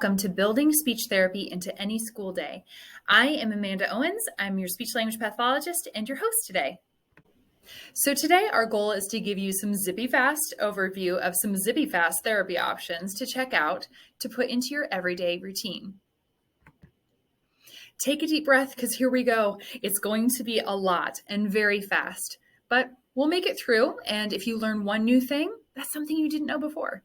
welcome to Building Speech Therapy into Any School Day. I am Amanda Owens. I'm your speech language pathologist and your host today. So today our goal is to give you some zippy fast overview of some zippy fast therapy options to check out to put into your everyday routine. Take a deep breath because here we go. It's going to be a lot and very fast, but we'll make it through. And if you learn one new thing, that's something you didn't know before.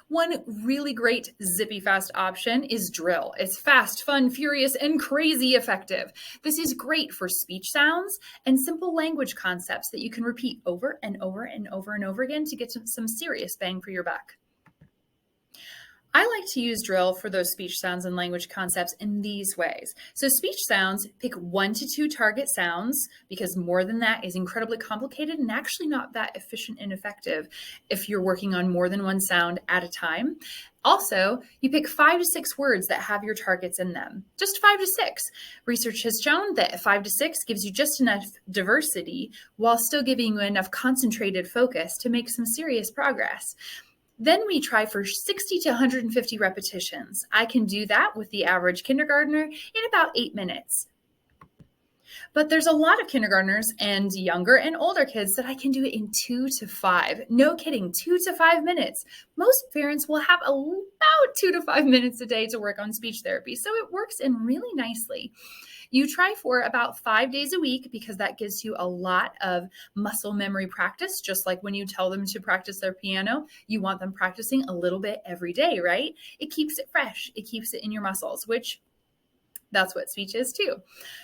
One really great zippy fast option is drill. It's fast, fun, furious, and crazy effective. This is great for speech sounds and simple language concepts that you can repeat over and over and over and over again to get some serious bang for your buck. I like to use drill for those speech sounds and language concepts in these ways. So speech sounds, pick 1 to 2 target sounds because more than that is incredibly complicated and actually not that efficient and effective if you're working on more than one sound at a time. Also, you pick 5 to 6 words that have your targets in them, just 5 to 6. Research has shown that 5 to 6 gives you just enough diversity while still giving you enough concentrated focus to make some serious progress. Then we try for 60 to 150 repetitions. I can do that with the average kindergartner in about 8 minutes. But there's a lot of kindergartners and younger and older kids that I can do it in 2 to 5. No kidding, 2 to 5 minutes. Most parents will have about 2 to 5 minutes a day to work on speech therapy, so it works in really nicely. You try for about 5 days a week because that gives you a lot of muscle memory practice. Just like when you tell them to practice their piano, you want them practicing a little bit every day, right? It keeps it fresh. It keeps it in your muscles, which that's what speech is too.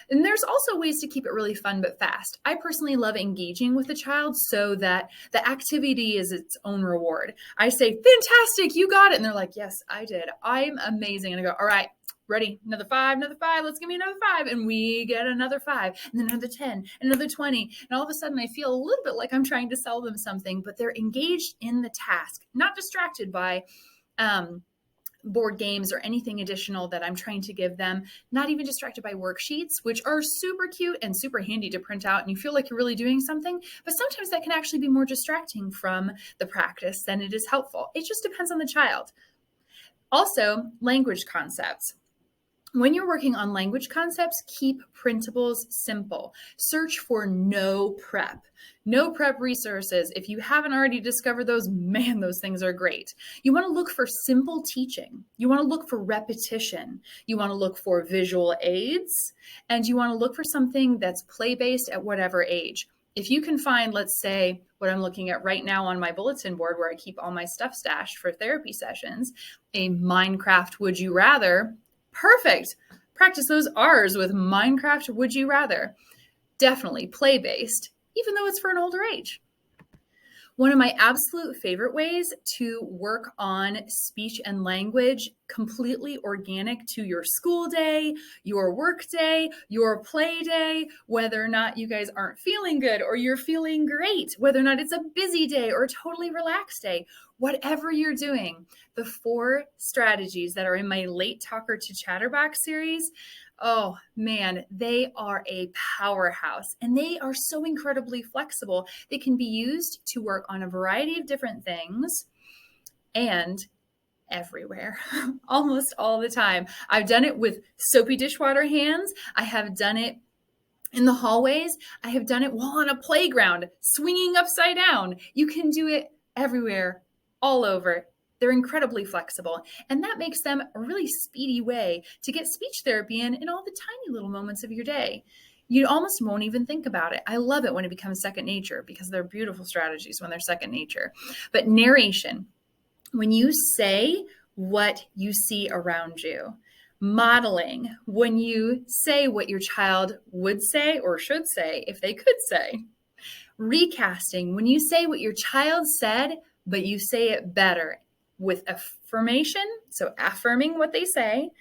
And there's also ways to keep it really fun but fast. I personally love engaging with the child so that the activity is its own reward. I say, fantastic, you got it. And they're like, yes, I did. I'm amazing. And I go, all right. Ready, another 5, let's give me another 5. And we get another 5, and then another 10, another 20. And all of a sudden I feel a little bit like I'm trying to sell them something, but they're engaged in the task, not distracted by board games or anything additional that I'm trying to give them, not even distracted by worksheets, which are super cute and super handy to print out. And you feel like you're really doing something, but sometimes that can actually be more distracting from the practice than it is helpful. It just depends on the child. Also, language concepts. When you're working on language concepts, keep printables simple. Search for no prep resources. If you haven't already discovered those, man, those things are great. You want to look for simple teaching. You want to look for repetition. You want to look for visual aids, and you want to look for something that's play-based at whatever age. If you can find, let's say, what I'm looking at right now on my bulletin board where I keep all my stuff stashed for therapy sessions, a Minecraft Would You Rather, perfect. Practice those R's with Minecraft Would You Rather. Definitely play-based, even though it's for an older age. One of my absolute favorite ways to work on speech and language completely organic to your school day, your work day, your play day, whether or not you guys aren't feeling good or you're feeling great, whether or not it's a busy day or a totally relaxed day, whatever you're doing, the 4 strategies that are in my Late Talker to Chatterbox series, oh man, they are a powerhouse and they are so incredibly flexible. They can be used to work on a variety of different things and everywhere, almost all the time. I've done it with soapy dishwater hands. I have done it in the hallways. I have done it while on a playground, swinging upside down. You can do it everywhere, all over. They're incredibly flexible, and that makes them a really speedy way to get speech therapy in all the tiny little moments of your day. You almost won't even think about it. I love it when it becomes second nature because they're beautiful strategies when they're second nature. But narration, when you say what you see around you. Modeling, when you say what your child would say or should say if they could say. Recasting, when you say what your child said, but you say it better. With affirmation, so affirming what they say,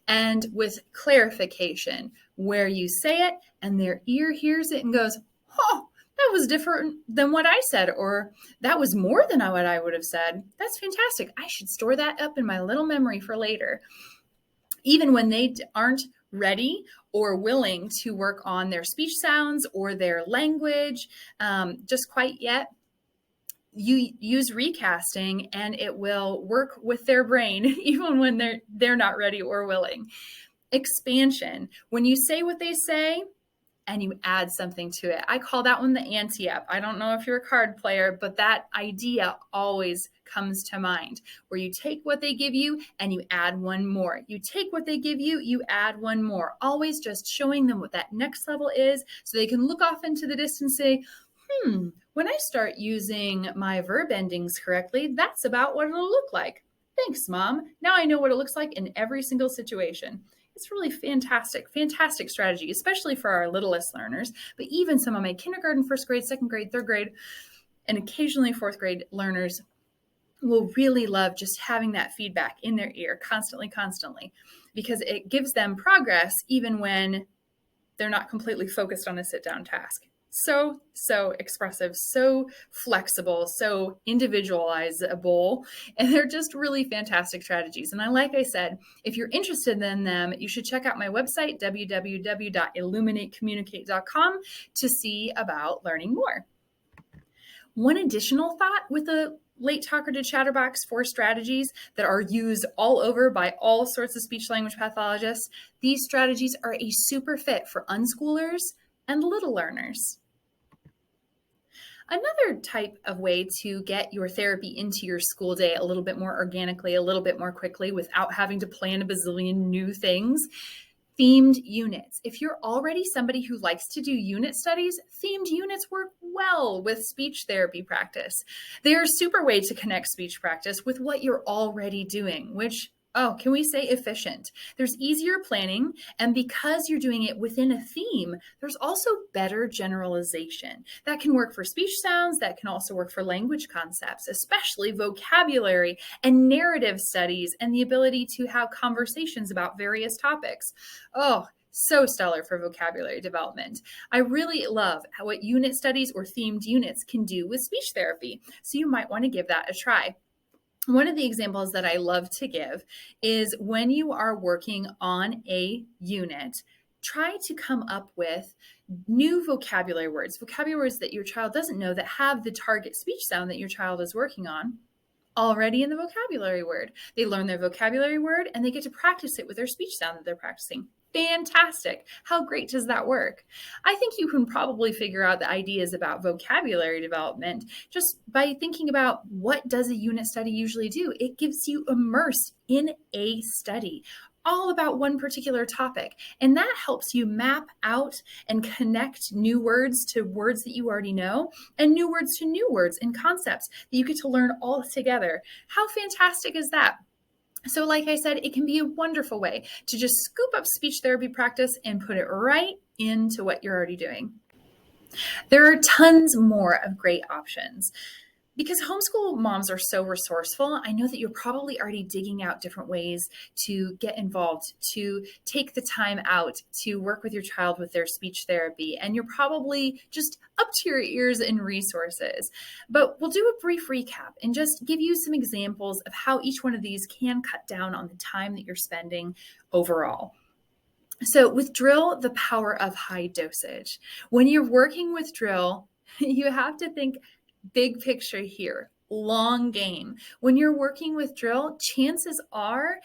and with clarification, where you say it and their ear hears it and goes, oh, that was different than what I said, or that was more than what I would have said. That's fantastic. I should store that up in my little memory for later. Even when they aren't ready or willing to work on their speech sounds or their language just quite yet, you use recasting and it will work with their brain even when they're not ready or willing. Expansion, when you say what they say and you add something to it. I call that one the ante up. I don't know if you're a card player, but that idea always comes to mind, where you take what they give you and you add one more. You take what they give you, you add one more. Always just showing them what that next level is so they can look off into the distance and say, when I start using my verb endings correctly, that's about what it'll look like. Thanks, Mom. Now I know what it looks like in every single situation. It's really fantastic strategy, especially for our littlest learners, but even some of my kindergarten, first grade, second grade, third grade, and occasionally fourth grade learners will really love just having that feedback in their ear constantly, because it gives them progress even when they're not completely focused on a sit-down task. So expressive, so flexible, so individualizable, and they're just really fantastic strategies. And like I said, if you're interested in them, you should check out my website, www.illuminatecommunicate.com, to see about learning more. One additional thought with the Late Talker to Chatterbox 4 strategies that are used all over by all sorts of speech language pathologists, these strategies are a super fit for unschoolers and little learners. Another type of way to get your therapy into your school day a little bit more organically, a little bit more quickly without having to plan a bazillion new things, themed units. If you're already somebody who likes to do unit studies, themed units work well with speech therapy practice. They're a super way to connect speech practice with what you're already doing, which, can we say efficient? There's easier planning, and because you're doing it within a theme, there's also better generalization. That can work for speech sounds, that can also work for language concepts, especially vocabulary and narrative studies and the ability to have conversations about various topics. So stellar for vocabulary development. I really love what unit studies or themed units can do with speech therapy, so you might want to give that a try. One of the examples that I love to give is when you are working on a unit, try to come up with new vocabulary words that your child doesn't know that have the target speech sound that your child is working on already in the vocabulary word. They learn their vocabulary word and they get to practice it with their speech sound that they're practicing. Fantastic. How great does that work? I think you can probably figure out the ideas about vocabulary development just by thinking about what does a unit study usually do. It gives you immersed in a study all about one particular topic. And that helps you map out and connect new words to words that you already know and new words to new words and concepts that you get to learn all together. How fantastic is that? So like I said, it can be a wonderful way to just scoop up speech therapy practice and put it right into what you're already doing. There are tons more of great options. Because homeschool moms are so resourceful, I know that you're probably already digging out different ways to get involved, to take the time out to work with your child with their speech therapy, and you're probably just up to your ears in resources. But we'll do a brief recap and just give you some examples of how each one of these can cut down on the time that you're spending overall. So with drill, the power of high dosage. When you're working with drill, you have to think big picture here, long game. When you're working with drill, chances are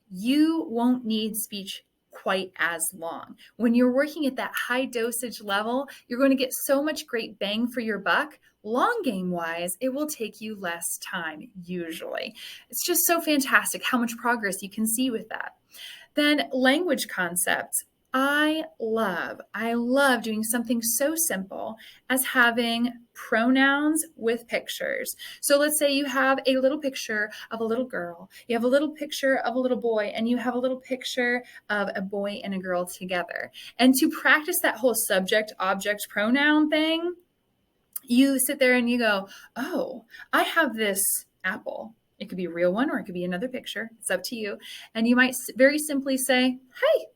you won't need speech quite as long. When you're working at that high dosage level, you're going to get so much great bang for your buck. Long game wise, it will take you less time usually. It's just so fantastic how much progress you can see with that. Then language concepts. I love doing something so simple as having pronouns with pictures. So let's say you have a little picture of a little girl, you have a little picture of a little boy, and you have a little picture of a boy and a girl together. And to practice that whole subject-object pronoun thing, you sit there and you go, oh, I have this apple. It could be a real one or it could be another picture. It's up to you. And you might very simply say, hey,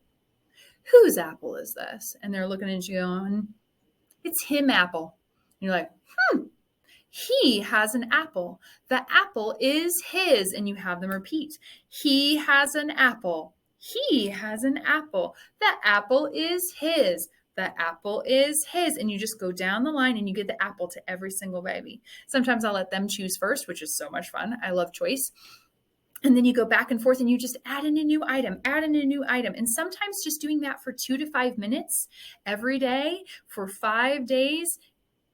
whose apple is this? And they're looking at you going, it's him apple. And you're like, he has an apple. The apple is his. And you have them repeat. He has an apple. He has an apple. The apple is his. the apple is his. And you just go down the line and you give the apple to every single baby. Sometimes I'll let them choose first, which is so much fun. I love choice. And then you go back and forth and you just add in a new item, add in a new item. And sometimes just doing that for 2 to 5 minutes every day for 5 days,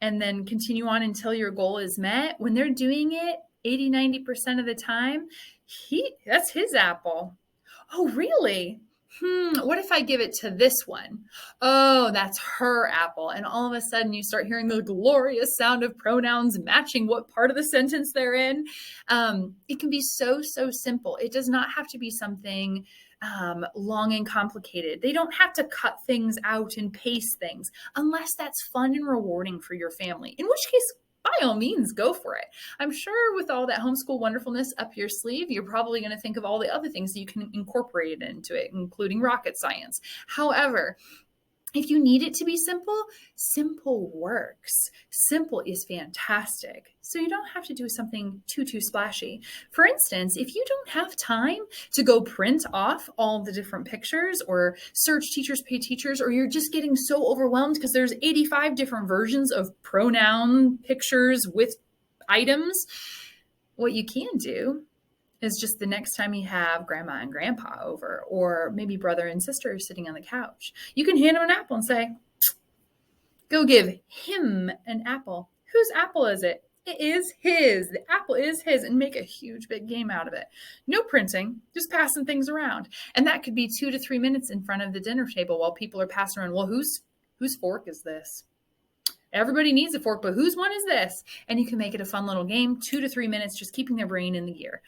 and then continue on until your goal is met. When they're doing it 80, 90% of the time, that's his apple. Oh, really? What if I give it to this one? Oh, that's her apple. And all of a sudden you start hearing the glorious sound of pronouns matching what part of the sentence they're in. It can be so, so simple. It does not have to be something long and complicated. They don't have to cut things out and paste things unless that's fun and rewarding for your family, in which case, by all means, go for it. I'm sure with all that homeschool wonderfulness up your sleeve, you're probably going to think of all the other things that you can incorporate into it, including rocket science. However, if you need it to be simple, simple works. Simple is fantastic. So you don't have to do something too splashy. For instance, if you don't have time to go print off all the different pictures or search Teachers Pay Teachers, or you're just getting so overwhelmed because there's 85 different versions of pronoun pictures with items, what you can do is just the next time you have grandma and grandpa over, or maybe brother and sister sitting on the couch, you can hand them an apple and say, go give him an apple. Whose apple is it? It is his. The apple is his, and make a huge big game out of it. No printing, just passing things around. And that could be 2 to 3 minutes in front of the dinner table while people are passing around. Well, whose fork is this? Everybody needs a fork, but whose one is this? And you can make it a fun little game, 2 to 3 minutes, just keeping their brain in the gear.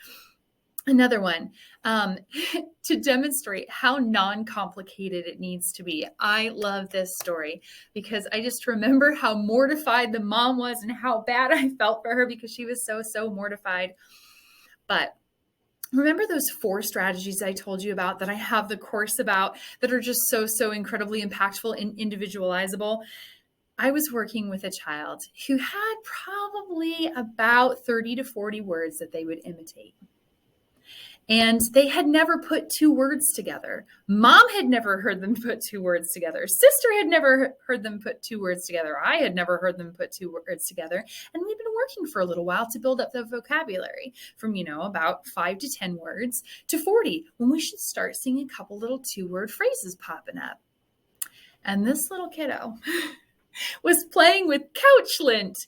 Another one, to demonstrate how non-complicated it needs to be. I love this story because I just remember how mortified the mom was and how bad I felt for her because she was so, so mortified. But remember those 4 strategies I told you about that I have the course about that are just so, so incredibly impactful and individualizable? I was working with a child who had probably about 30 to 40 words that they would imitate. And they had never put 2 words together. Mom had never heard them put 2 words together. Sister had never heard them put 2 words together. I had never heard them put 2 words together. And we've been working for a little while to build up the vocabulary from, about 5 to 10 words to 40, when we should start seeing a couple little 2-word phrases popping up. And this little kiddo was playing with couch lint,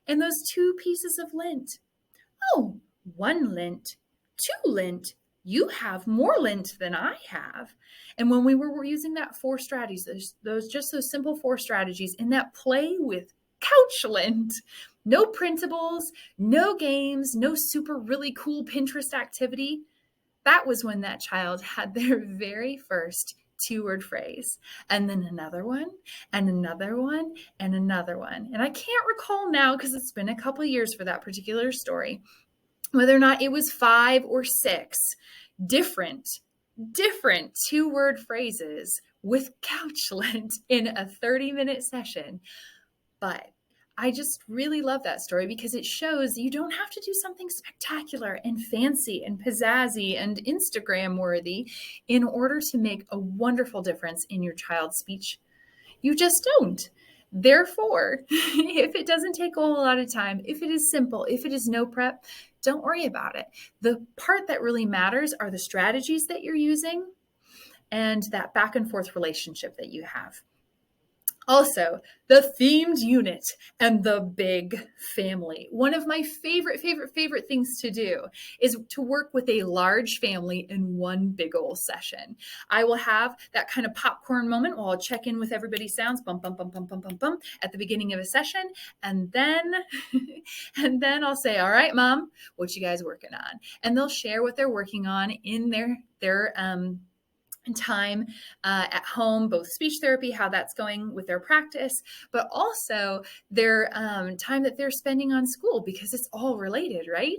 and those 2 pieces of lint. Oh, 1 lint, 2 lint, you have more lint than I have. And when we were using that 4 strategies, those simple 4 strategies in that play with couch lint, no printables, no games, no super really cool Pinterest activity, that was when that child had their very first 2-word phrase, and then another one, and another one, and another one. And I can't recall now because it's been a couple of years for that particular story, whether or not it was 5 or 6 different 2-word phrases with couch lint in a 30-minute session. But I just really love that story because it shows you don't have to do something spectacular and fancy and pizzazzy and Instagram worthy in order to make a wonderful difference in your child's speech. You just don't. Therefore, if it doesn't take a whole lot of time, if it is simple, if it is no prep, don't worry about it. The part that really matters are the strategies that you're using and that back and forth relationship that you have. Also, the themed unit and the big family. One of my favorite things to do is to work with a large family in one big old session. I will have that kind of popcorn moment while I'll check in with everybody's sounds, bum, bum, bum, bum, bum, bum, bum, at the beginning of a session. And then I'll say, all right, Mom, what you guys working on? And they'll share what they're working on in their time at home, both speech therapy, how that's going with their practice, but also their time that they're spending on school, because it's all related, right?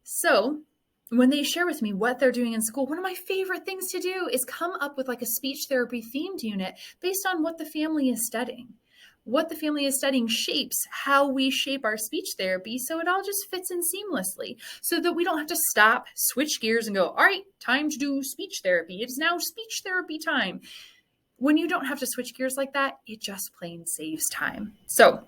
So when they share with me what they're doing in school, one of my favorite things to do is come up with like a speech therapy themed unit based on what the family is studying. What the family is studying shapes how we shape our speech therapy, so it all just fits in seamlessly so that we don't have to stop, switch gears, and go, all right, time to do speech therapy. It is now speech therapy time. when you don't have to switch gears like that, it just plain saves time. So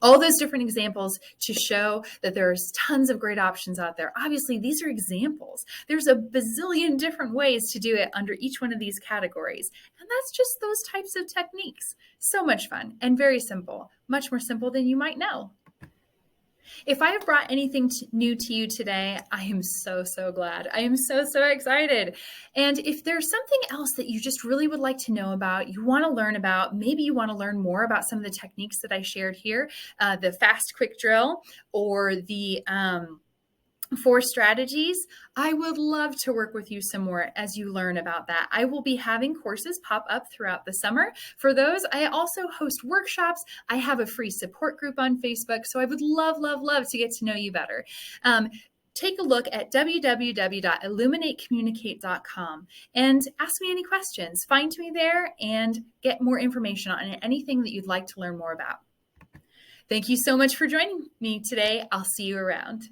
all those different examples to show that there's tons of great options out there. Obviously, these are examples. There's a bazillion different ways to do it under each one of these categories. And that's just those types of techniques. So much fun and very simple, much more simple than you might know. If I have brought anything new to you today, I am so glad. I am so excited. And if there's something else that you just really would like to know about, you want to learn about, maybe you want to learn more about some of the techniques that I shared here, the fast quick drill or the 4 strategies, I would love to work with you some more as you learn about that. I will be having courses pop up throughout the summer. For those, I also host workshops. I have a free support group on Facebook, so I would love to get to know you better. Take a look at www.illuminatecommunicate.com and ask me any questions. Find me there and get more information on anything that you'd like to learn more about. Thank you so much for joining me today. I'll see you around.